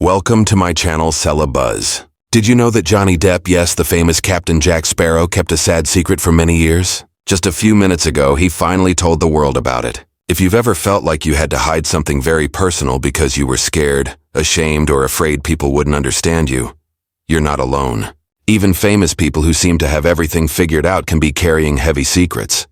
Welcome to my channel, Sella Buzz. Did you know that Johnny Depp, yes, the famous Captain Jack Sparrow, kept a sad secret for many years? Just a few minutes ago, he finally told the world about it. If you've ever felt like you had to hide something very personal because you were scared, ashamed, or afraid people wouldn't understand you, you're not alone. Even famous people who seem to have everything figured out can be carrying heavy secrets.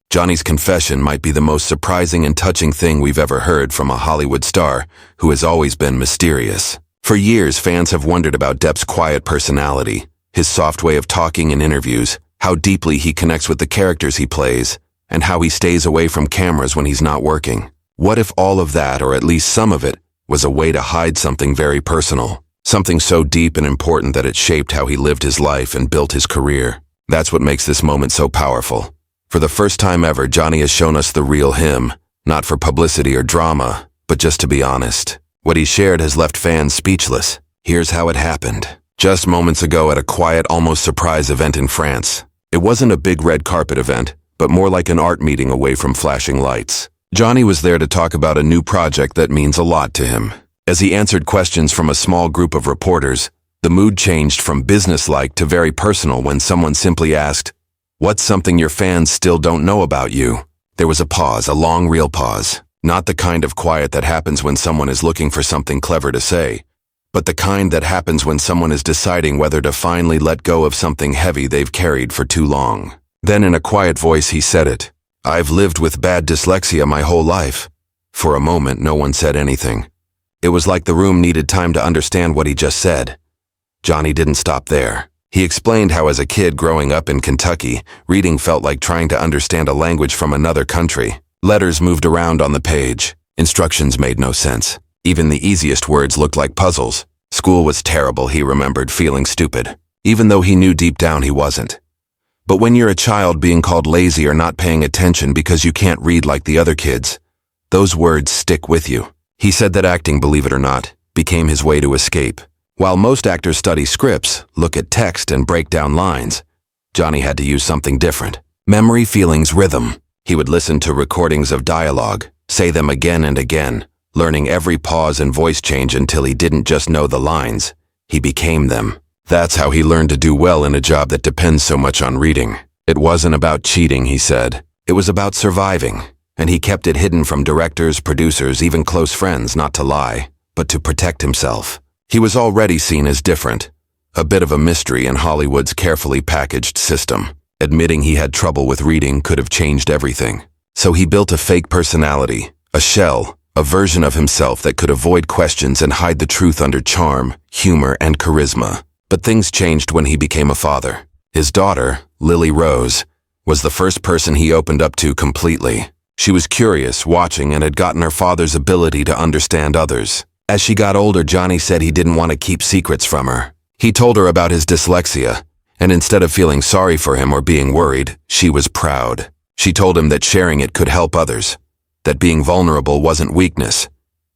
Johnny's confession might be the most surprising and touching thing we've ever heard from a Hollywood star who has always been mysterious. For years, fans have wondered about Depp's quiet personality, his soft way of talking in interviews, how deeply he connects with the characters he plays, and how he stays away from cameras when he's not working. What if all of that, or at least some of it, was a way to hide something very personal? Something so deep and important that it shaped how he lived his life and built his career. That's what makes this moment so powerful. For the first time ever, Johnny has shown us the real him, not for publicity or drama, but just to be honest. What he shared has left fans speechless. Here's how it happened. Just moments ago at a quiet, almost surprise event in France. It wasn't a big red carpet event, but more like an art meeting away from flashing lights. Johnny was there to talk about a new project that means a lot to him. As he answered questions from a small group of reporters, the mood changed from businesslike to very personal when someone simply asked, "What's something your fans still don't know about you?" There was a pause, a long, real pause. Not the kind of quiet that happens when someone is looking for something clever to say, but the kind that happens when someone is deciding whether to finally let go of something heavy they've carried for too long. Then in a quiet voice he said it. "I've lived with bad dyslexia my whole life." For a moment, no one said anything. It was like the room needed time to understand what he just said. Johnny didn't stop there. He explained how as a kid growing up in Kentucky, reading felt like trying to understand a language from another country. Letters moved around on the page. Instructions made no sense. Even the easiest words looked like puzzles. School was terrible, he remembered, feeling stupid, even though he knew deep down he wasn't. But when you're a child, being called lazy or not paying attention because you can't read like the other kids, those words stick with you. He said that acting, believe it or not, became his way to escape. While most actors study scripts, look at text, and break down lines, Johnny had to use something different. Memory, feelings, rhythm. He would listen to recordings of dialogue, say them again and again, learning every pause and voice change until he didn't just know the lines, he became them. That's how he learned to do well in a job that depends so much on reading. It wasn't about cheating, he said. It was about surviving, and he kept it hidden from directors, producers, even close friends, not to lie, but to protect himself. He was already seen as different, a bit of a mystery in Hollywood's carefully packaged system. Admitting he had trouble with reading could have changed everything. So he built a fake personality, a shell, a version of himself that could avoid questions and hide the truth under charm, humor, and charisma. But things changed when he became a father. His daughter, Lily Rose, was the first person he opened up to completely. She was curious, watching, and had gotten her father's ability to understand others. As she got older, Johnny said he didn't want to keep secrets from her. He told her about his dyslexia, and instead of feeling sorry for him or being worried, she was proud. She told him that sharing it could help others, that being vulnerable wasn't weakness,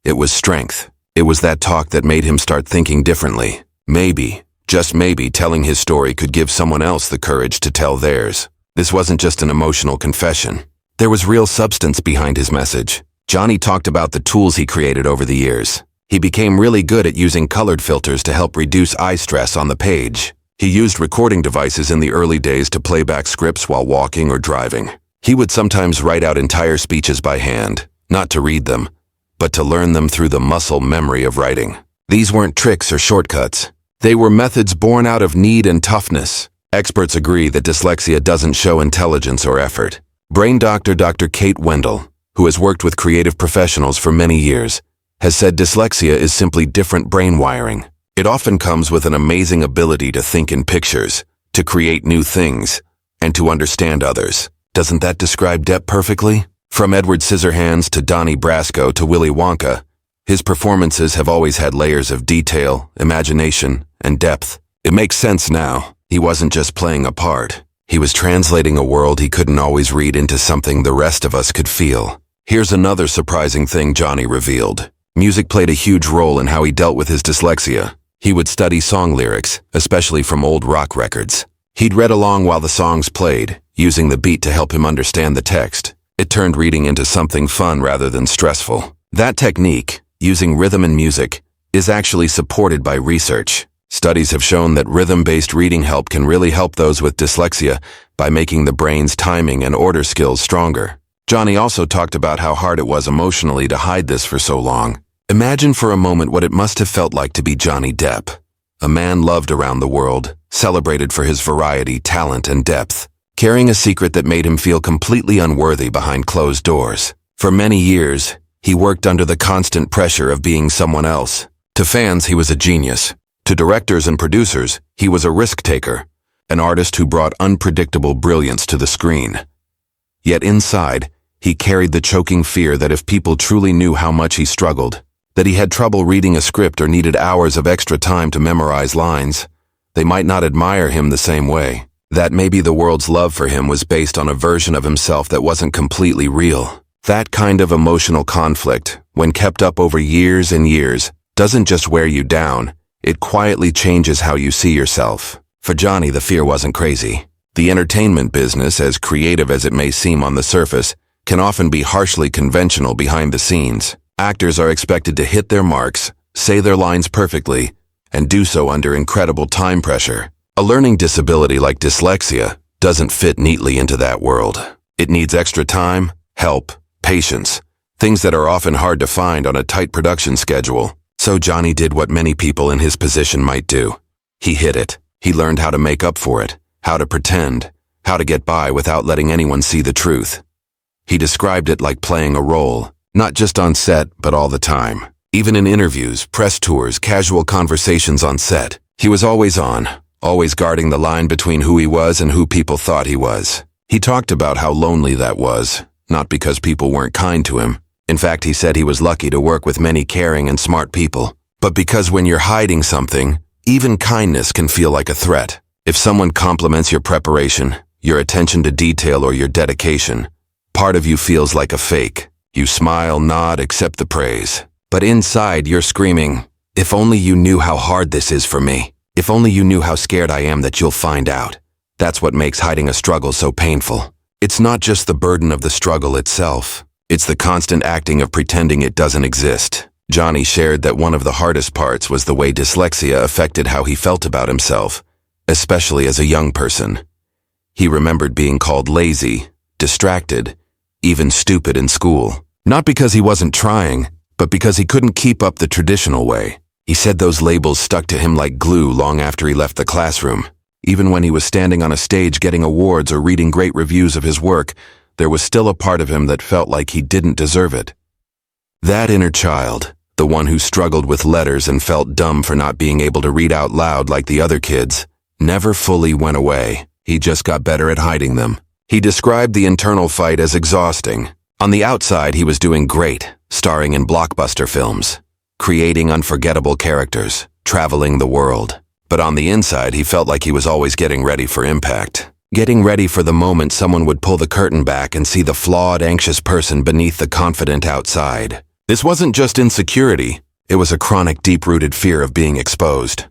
it was strength. It was that talk that made him start thinking differently. Maybe, just maybe, telling his story could give someone else the courage to tell theirs. This wasn't just an emotional confession. There was real substance behind his message. Johnny talked about the tools he created over the years. He became really good at using colored filters to help reduce eye stress on the page. He used recording devices in the early days to play back scripts while walking or driving. He would sometimes write out entire speeches by hand, not to read them, but to learn them through the muscle memory of writing. These weren't tricks or shortcuts. They were methods born out of need and toughness. Experts agree that dyslexia doesn't show intelligence or effort. Brain doctor Dr. Kate Wendell, who has worked with creative professionals for many years, has said dyslexia is simply different brain wiring. It often comes with an amazing ability to think in pictures, to create new things, and to understand others. Doesn't that describe Depp perfectly? From Edward Scissorhands to Donnie Brasco to Willy Wonka, his performances have always had layers of detail, imagination, and depth. It makes sense now. He wasn't just playing a part. He was translating a world he couldn't always read into something the rest of us could feel. Here's another surprising thing Johnny revealed. Music played a huge role in how he dealt with his dyslexia. He would study song lyrics, especially from old rock records. He'd read along while the songs played, using the beat to help him understand the text. It turned reading into something fun rather than stressful. That technique, using rhythm and music, is actually supported by research. Studies have shown that rhythm-based reading help can really help those with dyslexia by making the brain's timing and order skills stronger. Johnny also talked about how hard it was emotionally to hide this for so long. Imagine for a moment what it must have felt like to be Johnny Depp, a man loved around the world, celebrated for his variety, talent, and depth, carrying a secret that made him feel completely unworthy behind closed doors. For many years, he worked under the constant pressure of being someone else. To fans, he was a genius. To directors and producers, he was a risk-taker, an artist who brought unpredictable brilliance to the screen. Yet inside, he carried the choking fear that if people truly knew how much he struggled, that he had trouble reading a script or needed hours of extra time to memorize lines, they might not admire him the same way. That maybe the world's love for him was based on a version of himself that wasn't completely real. That kind of emotional conflict, when kept up over years and years, doesn't just wear you down, it quietly changes how you see yourself. For Johnny, the fear wasn't crazy. The entertainment business, as creative as it may seem on the surface, can often be harshly conventional behind the scenes. Actors are expected to hit their marks, say their lines perfectly, and do so under incredible time pressure. A learning disability like dyslexia doesn't fit neatly into that world. It needs extra time, help, patience, things that are often hard to find on a tight production schedule. So Johnny did what many people in his position might do. He hid it. He learned how to make up for it, how to pretend, how to get by without letting anyone see the truth. He described it like playing a role, not just on set, but all the time. Even in interviews, press tours, casual conversations on set, he was always on, always guarding the line between who he was and who people thought he was. He talked about how lonely that was, not because people weren't kind to him. In fact, he said he was lucky to work with many caring and smart people, but because when you're hiding something, even kindness can feel like a threat. If someone compliments your preparation, your attention to detail, or your dedication, part of you feels like a fake. You smile, nod, accept the praise. But inside, you're screaming, if only you knew how hard this is for me. If only you knew how scared I am that you'll find out. That's what makes hiding a struggle so painful. It's not just the burden of the struggle itself. It's the constant acting of pretending it doesn't exist. Johnny shared that one of the hardest parts was the way dyslexia affected how he felt about himself, especially as a young person. He remembered being called lazy, distracted, even stupid in school. Not because he wasn't trying, but because he couldn't keep up the traditional way. He said those labels stuck to him like glue long after he left the classroom. Even when he was standing on a stage getting awards or reading great reviews of his work, there was still a part of him that felt like he didn't deserve it. That inner child, the one who struggled with letters and felt dumb for not being able to read out loud like the other kids, never fully went away. He just got better at hiding them. He described the internal fight as exhausting. On the outside, he was doing great, starring in blockbuster films, creating unforgettable characters, traveling the world. But on the inside, he felt like he was always getting ready for impact. Getting ready for the moment someone would pull the curtain back and see the flawed, anxious person beneath the confident outside. This wasn't just insecurity, it was a chronic, deep-rooted fear of being exposed.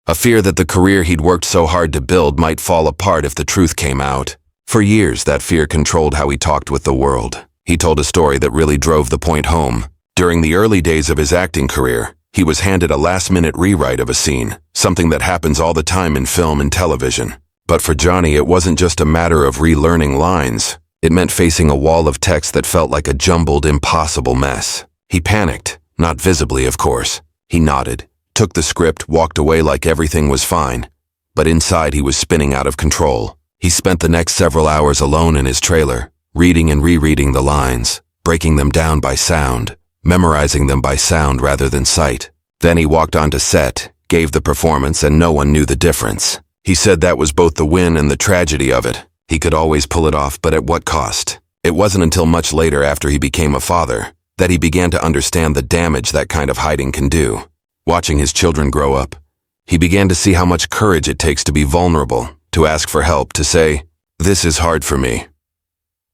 A fear that the career he'd worked so hard to build might fall apart if the truth came out. For years, that fear controlled how he talked with the world. He told a story that really drove the point home. During the early days of his acting career, he was handed a last-minute rewrite of a scene, something that happens all the time in film and television. But for Johnny, it wasn't just a matter of relearning lines. It meant facing a wall of text that felt like a jumbled, impossible mess. He panicked, not visibly, of course. He nodded, took the script, walked away like everything was fine. But inside, he was spinning out of control. He spent the next several hours alone in his trailer, reading and rereading the lines, breaking them down by sound, memorizing them by sound rather than sight. Then he walked onto set, gave the performance, and no one knew the difference. He said that was both the win and the tragedy of it. He could always pull it off, but at what cost? It wasn't until much later, after he became a father, that he began to understand the damage that kind of hiding can do. Watching his children grow up, he began to see how much courage it takes to be vulnerable, to ask for help, to say, "This is hard for me."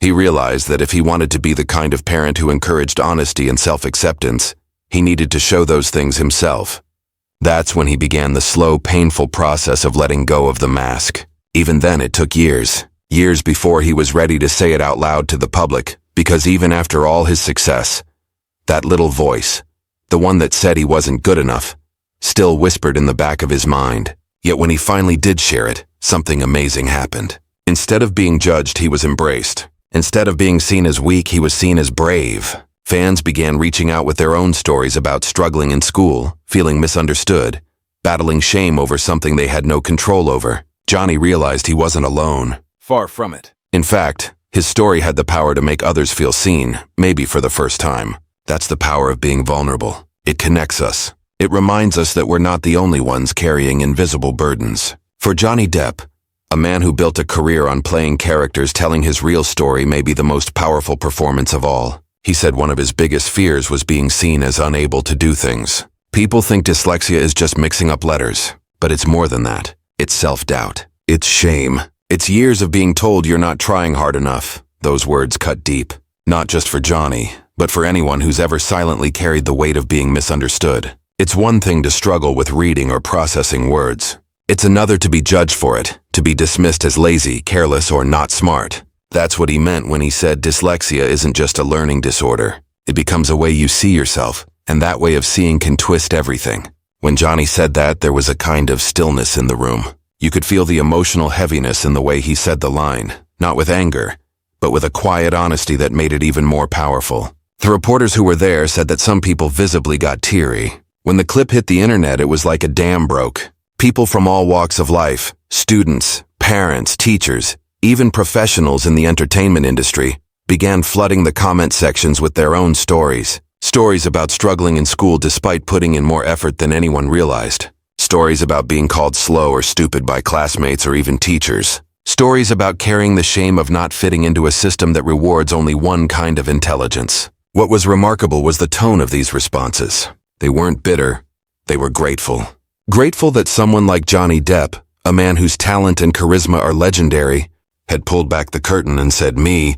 He realized that if he wanted to be the kind of parent who encouraged honesty and self-acceptance, he needed to show those things himself. That's when he began the slow, painful process of letting go of the mask. Even then, it took years. Years before he was ready to say it out loud to the public, because even after all his success, that little voice, the one that said he wasn't good enough, still whispered in the back of his mind. Yet when he finally did share it, something amazing happened. Instead of being judged, he was embraced. Instead of being seen as weak, he was seen as brave. Fans began reaching out with their own stories about struggling in school, feeling misunderstood, battling shame over something they had no control over. Johnny realized he wasn't alone. Far from it. In fact, his story had the power to make others feel seen, maybe for the first time. That's the power of being vulnerable. It connects us. It reminds us that we're not the only ones carrying invisible burdens. For Johnny Depp, a man who built a career on playing characters, telling his real story may be the most powerful performance of all. He said one of his biggest fears was being seen as unable to do things. People think dyslexia is just mixing up letters, but it's more than that. It's self-doubt. It's shame. It's years of being told you're not trying hard enough. Those words cut deep. Not just for Johnny, but for anyone who's ever silently carried the weight of being misunderstood. It's one thing to struggle with reading or processing words. It's another to be judged for it, to be dismissed as lazy, careless, or not smart. That's what he meant when he said dyslexia isn't just a learning disorder. It becomes a way you see yourself, and that way of seeing can twist everything. When Johnny said that, there was a kind of stillness in the room. You could feel the emotional heaviness in the way he said the line, not with anger, but with a quiet honesty that made it even more powerful. The reporters who were there said that some people visibly got teary. When the clip hit the internet, it was like a dam broke. People from all walks of life, students, parents, teachers, even professionals in the entertainment industry, began flooding the comment sections with their own stories. Stories about struggling in school despite putting in more effort than anyone realized. Stories about being called slow or stupid by classmates or even teachers. Stories about carrying the shame of not fitting into a system that rewards only one kind of intelligence. What was remarkable was the tone of these responses. They weren't bitter. They were grateful. Grateful that someone like Johnny Depp, a man whose talent and charisma are legendary, had pulled back the curtain and said me,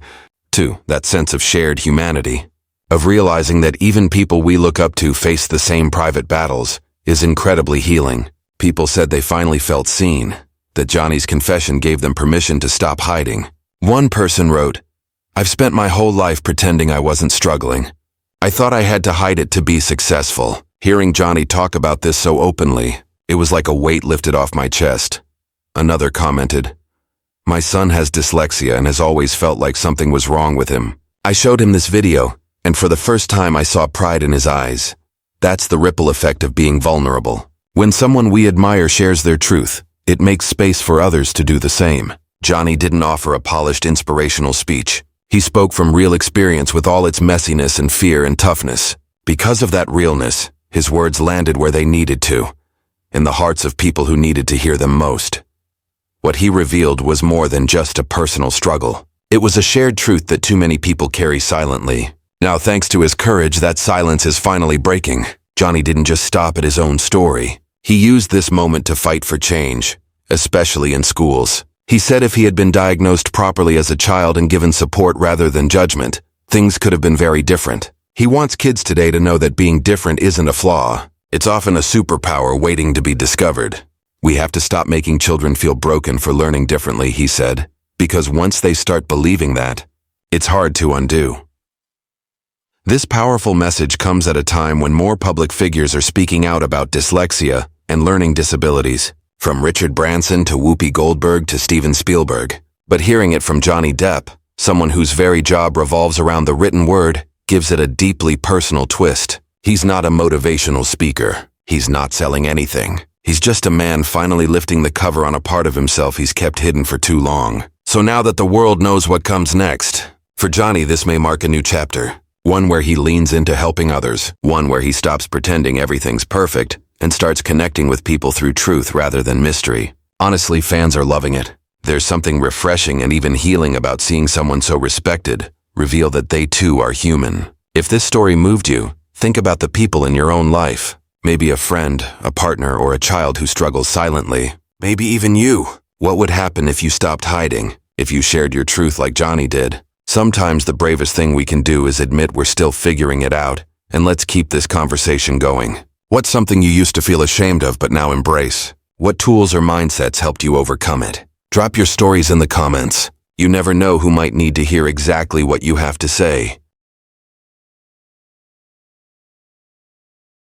too. That sense of shared humanity, of realizing that even people we look up to face the same private battles, is incredibly healing. People said they finally felt seen, that Johnny's confession gave them permission to stop hiding. One person wrote, "I've spent my whole life pretending I wasn't struggling. I thought I had to hide it to be successful." Hearing Johnny talk about this so openly, it was like a weight lifted off my chest. Another commented, "My son has dyslexia and has always felt like something was wrong with him. I showed him this video, and for the first time I saw pride in his eyes." That's the ripple effect of being vulnerable. When someone we admire shares their truth, it makes space for others to do the same. Johnny didn't offer a polished inspirational speech. He spoke from real experience with all its messiness and fear and toughness. Because of that realness, his words landed where they needed to, in the hearts of people who needed to hear them most. What he revealed was more than just a personal struggle. It was a shared truth that too many people carry silently. Now, thanks to his courage, that silence is finally breaking. Johnny didn't just stop at his own story. He used this moment to fight for change, especially in schools. He said if he had been diagnosed properly as a child and given support rather than judgment, things could have been very different. He wants kids today to know that being different isn't a flaw. It's often a superpower waiting to be discovered. We have to stop making children feel broken for learning differently, he said, because once they start believing that, it's hard to undo. This powerful message comes at a time when more public figures are speaking out about dyslexia and learning disabilities, from Richard Branson to Whoopi Goldberg to Steven Spielberg. But hearing it from Johnny Depp, someone whose very job revolves around the written word, gives it a deeply personal twist. He's not a motivational speaker. He's not selling anything. He's just a man finally lifting the cover on a part of himself he's kept hidden for too long. So now that the world knows what comes next, for Johnny this may mark a new chapter. One where he leans into helping others, one where he stops pretending everything's perfect and starts connecting with people through truth rather than mystery. Honestly, fans are loving it. There's something refreshing and even healing about seeing someone so respected reveal that they too are human. If this story moved you, think about the people in your own life. Maybe a friend, a partner, or a child who struggles silently. Maybe even you. What would happen if you stopped hiding? If you shared your truth like Johnny did? Sometimes the bravest thing we can do is admit we're still figuring it out, and let's keep this conversation going. What's something you used to feel ashamed of but now embrace? What tools or mindsets helped you overcome it? Drop your stories in the comments. You never know who might need to hear exactly what you have to say.